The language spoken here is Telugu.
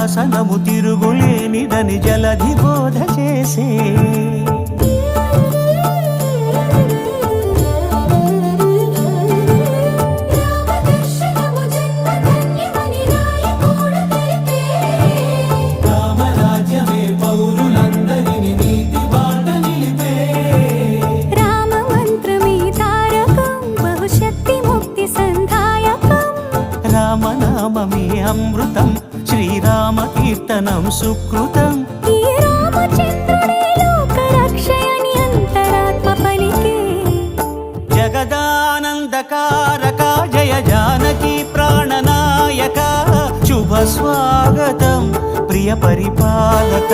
శాసనము తిరుగులేనిదని జలధి బోధ చేసే రామనామమే అమృతం శ్రీరామ కీర్తనం సుకృతం ఈ రామచంద్రుడే లోక రక్షయని అంతరాత్మ పలికే జగదానందకారక జయ జానకి ప్రాణనాయక శుభ స్వాగతం ప్రియ పరిపాలక